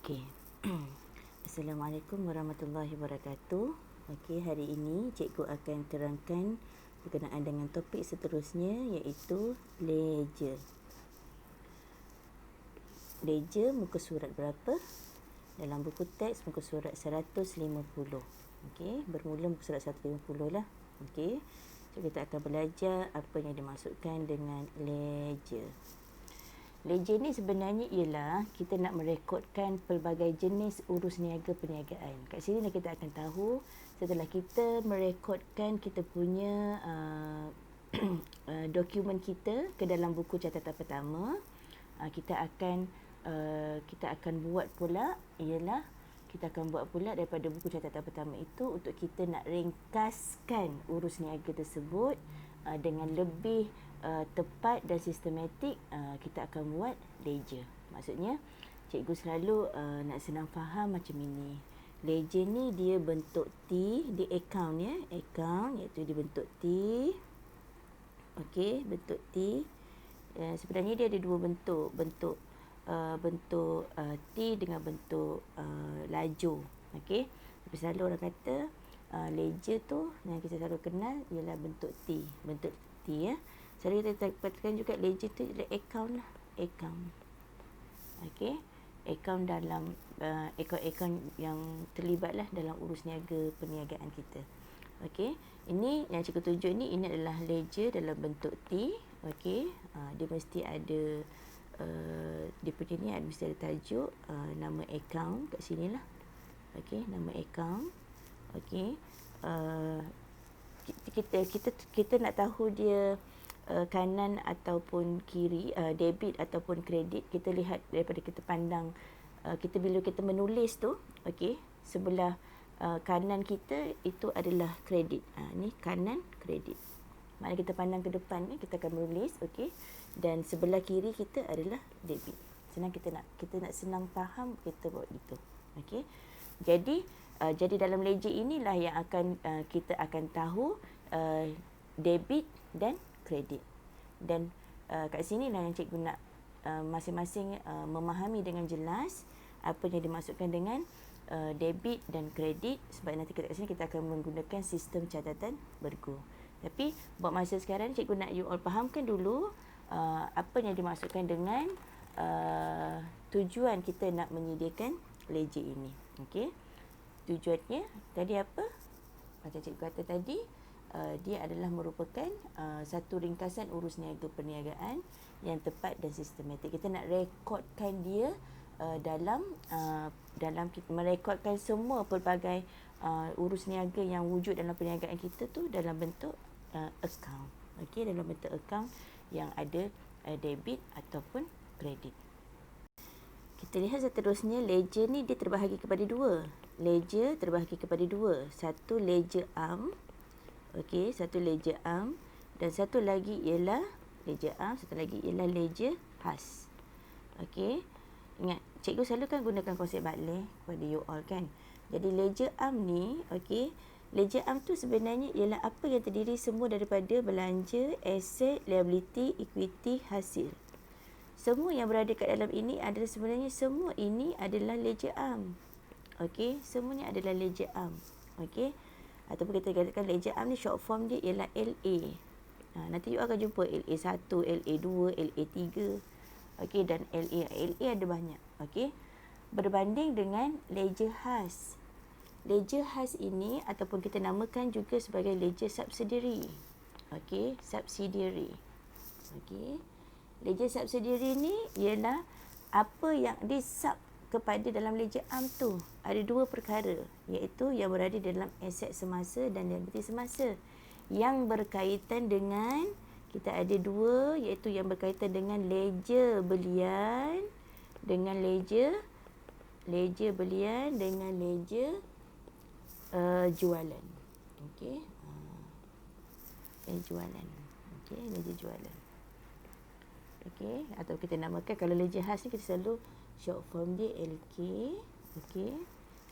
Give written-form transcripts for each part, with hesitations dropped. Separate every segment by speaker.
Speaker 1: Okey. Assalamualaikum warahmatullahi wabarakatuh. Okey, hari ini cikgu akan terangkan berkenaan dengan topik seterusnya, iaitu ledger. Ledger muka surat berapa? Dalam buku teks muka surat 150. Okey, bermula muka surat 150 lah. Okey. So kita akan belajar apa yang dimaksudkan dengan ledger. Ledger ni sebenarnya ialah kita nak merekodkan pelbagai jenis urus niaga perniagaan. Kat sini kita akan tahu setelah kita merekodkan kita punya dokumen kita ke dalam buku catatan pertama, kita akan buat pula ialah kita akan buat pula daripada buku catatan pertama itu untuk kita nak ringkaskan urus niaga tersebut dengan lebih tepat dan sistematik. Kita akan buat ledger. Maksudnya cikgu selalu nak senang faham macam ini. Ledger ni dia bentuk T, dia account ya, account iaitu dia bentuk T. Okey, bentuk T. Sebenarnya dia ada dua bentuk, bentuk T dengan bentuk lajur. Okey, tapi selalu orang kata ledger tu yang kita selalu kenal ialah bentuk T, bentuk T ya. Selalu kita dapatkan juga ledger tu adalah account lah, account. Okey, account dalam account yang terlibat lah dalam urus niaga perniagaan kita. Okey, ini yang cikgu tunjuk ni, ini adalah ledger dalam bentuk T. Okey, dia mesti ada dia punya ni mesti ada tajuk, nama account kat sini lah. Okey, nama account. Okey, kita nak tahu dia kanan ataupun kiri, debit ataupun kredit. Kita lihat daripada kita pandang, kita bila kita menulis tu, okey, sebelah kanan kita itu adalah kredit. Ni kanan kredit. Maknanya kita pandang ke depan ni kita akan menulis, okey, dan sebelah kiri kita adalah debit. Senang kita nak senang faham, kita buat gitu. Okey. Jadi dalam ledger inilah yang akan kita akan tahu debit dan kredit. Dan kat sini lah yang cikgu nak masing-masing memahami dengan jelas apa yang dimaksudkan dengan debit dan kredit, sebab nanti kat sini kita akan menggunakan sistem catatan bergu. Tapi buat masa sekarang cikgu nak you all fahamkan dulu apa yang dimaksudkan dengan tujuan kita nak menyediakan ledger ini. Okey. Tujuannya tadi apa? Macam cikgu kata tadi, dia adalah merupakan satu ringkasan urus niaga perniagaan yang tepat dan sistematik. Kita nak rekodkan dia dalam kita merekodkan semua pelbagai urus niaga yang wujud dalam perniagaan kita tu dalam bentuk account. Okey, dalam bentuk account yang ada debit ataupun kredit. Kita lihat seterusnya, ledger ni dia terbahagi kepada dua. Ledger terbahagi kepada dua. Satu ledger am. Okey, satu ledger am dan satu lagi ialah ledger am, satu lagi ialah ledger khas. Okey. Ingat, cikgu selalu kan gunakan konsep Bartlett kepada you all kan. Jadi ledger am ni, okey, ledger am tu sebenarnya ialah apa yang terdiri semua daripada belanja, aset, liability, equity, hasil. Semua yang berada kat dalam ini adalah sebenarnya semua ini adalah ledger am. Okey, semuanya adalah ledger am. Okey. Ataupun kita katakan ledger am ni short form dia ialah LA. Nanti you akan jumpa LA1, LA2, LA3. Okey, dan LA ada banyak. Okey. Berbanding dengan ledger khas. Ledger khas ini ataupun kita namakan juga sebagai ledger subsidiary. Okey, subsidiary. Okey. Ledger subsidiary ni ialah apa yang disub kepada dalam ledger am tu. Ada dua perkara, iaitu yang berada dalam aset semasa dan liability semasa. Yang berkaitan dengan, kita ada dua, iaitu yang berkaitan dengan ledger belian dengan ledger belian dengan ledger jualan. Okey. Jualan. Okey, ledger jualan. Okey, atau kita namakan kalau ledger khas ni kita selalu short form dia LK. Okey.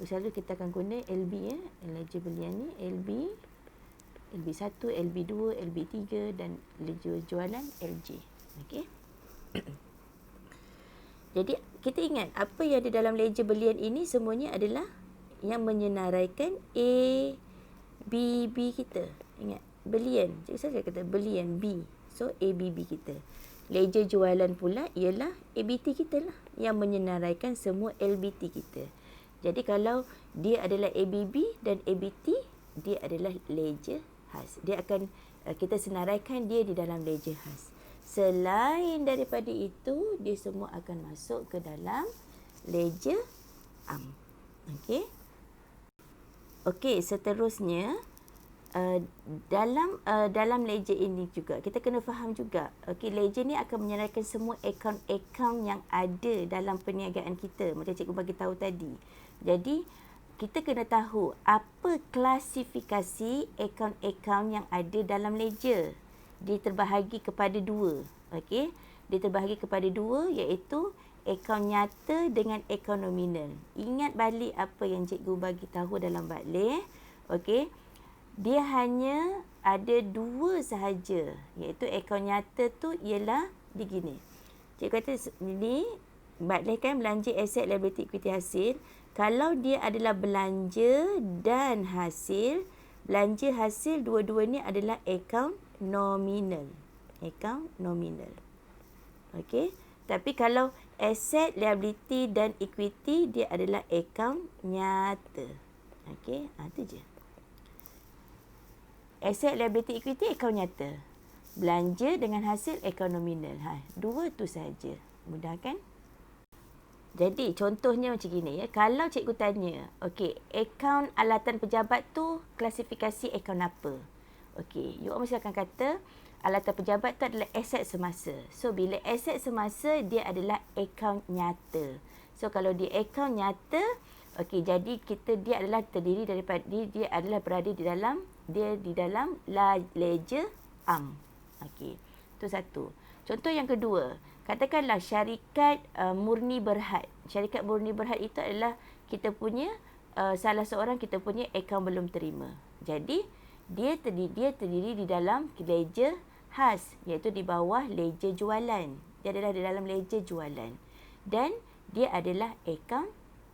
Speaker 1: Selalu kita akan guna LB ya. Ledger belian ni LB, LB1, LB2, LB3 dan ledger jualan LJ. Okey. Jadi kita ingat apa yang ada dalam ledger belian ini semuanya adalah yang menyenaraikan A, B, B kita. Ingat, belian. Cikgu saya kata belian B. So, ABB kita. Ledger jualan pula ialah ABT kita lah yang menyenaraikan semua LBT kita. Jadi kalau dia adalah ABB dan ABT, dia adalah ledger khas. Dia akan kita senaraikan dia di dalam ledger khas. Selain daripada itu, dia semua akan masuk ke dalam ledger am. Okey. Okey, seterusnya dalam ledger ini juga kita kena faham juga. Okey, ledger ni akan menyerahkan semua akaun-akaun yang ada dalam perniagaan kita, macam cikgu bagi tahu tadi. Jadi kita kena tahu apa klasifikasi akaun-akaun yang ada dalam ledger. Dia terbahagi kepada dua. Okey, dia terbahagi kepada dua, iaitu akaun nyata dengan akaun nominal. Ingat balik apa yang cikgu bagi tahu dalam bakleh. Okey, dia hanya ada dua sahaja, iaitu akaun nyata tu ialah begini. Cikgu kata ni bakleh kan belanja, aset, liability, equity, hasil. Kalau dia adalah belanja dan hasil, belanja hasil dua-dua ni adalah akaun nominal. Akaun nominal. Okey. Tapi kalau aset, liability dan equity, dia adalah akaun nyata. Okey. Itu je. Aset, liability, equity, akaun nyata. Belanja dengan hasil, akaun nominal. Dua tu saja. Mudah kan? Jadi contohnya macam gini ya. Kalau cikgu tanya, okey, akaun alatan pejabat tu klasifikasi akaun apa? Okey, you all mesti akan kata alatan pejabat tu adalah aset semasa. So bila aset semasa, dia adalah akaun nyata. So kalau dia akaun nyata, okey, jadi dia adalah terdiri daripada dia adalah berada di dalam ledger am. Okey. Itu satu. Contoh yang kedua, katakanlah syarikat Murni Berhad. Syarikat Murni Berhad itu adalah kita punya salah seorang kita punya akaun belum terima. Jadi dia terdiri di dalam ledger khas, iaitu di bawah ledger jualan. Dia adalah di dalam ledger jualan. Dan dia adalah akaun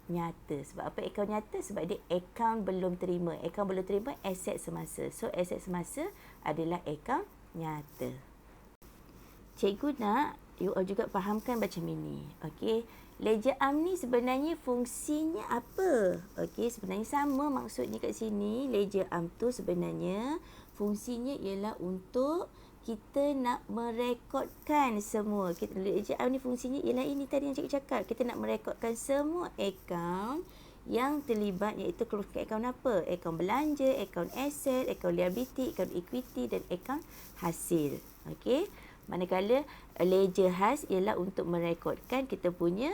Speaker 1: nyata. Sebab apa akaun nyata? Sebab dia akaun belum terima. Akaun belum terima aset semasa. So aset semasa adalah akaun nyata. Cikgu nak you all juga fahamkan macam ini. Okey, ledger am ni sebenarnya fungsinya apa? Okey, sebenarnya sama maksudnya kat sini. Ledger am tu sebenarnya fungsinya ialah untuk kita nak merekodkan semua. Ledger am ni fungsinya ialah ini tadi yang cikgu cakap. Kita nak merekodkan semua akaun yang terlibat, iaitu akaun apa? Akaun belanja, akaun aset, akaun liability, akaun equity dan akaun hasil. Okey. Manakala ledger khas ialah untuk merekodkan kita punya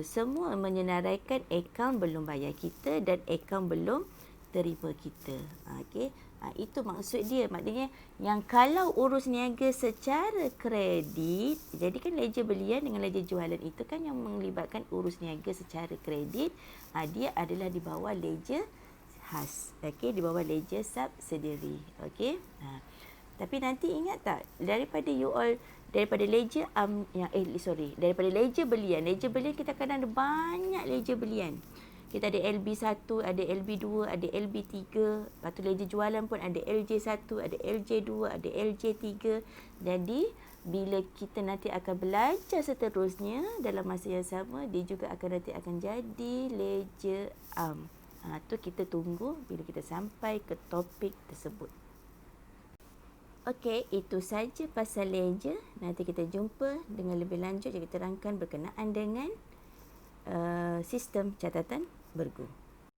Speaker 1: semua menyenaraikan akaun belum bayar kita dan akaun belum terima kita. Okey. Itu maksud dia. Maknanya yang kalau urus niaga secara kredit, jadi kan ledger belian dengan ledger jualan itu kan yang melibatkan urus niaga secara kredit, dia adalah di bawah ledger khas. Okey, di bawah ledger subsidiary. Okey. Tapi nanti ingat tak, daripada ledger daripada ledger belian kita kadang ada banyak ledger belian. Kita ada LB1, ada LB2, ada LB3, lepas tu ledger jualan pun ada LJ1, ada LJ2, ada LJ3. Jadi bila kita nanti akan belajar seterusnya dalam masa yang sama, dia juga nanti akan jadi ledger am. Tu kita tunggu bila kita sampai ke topik tersebut. Okey, itu saja pasal ledger. Nanti kita jumpa dengan lebih lanjut yang kita terangkan berkenaan dengan sistem catatan bergu.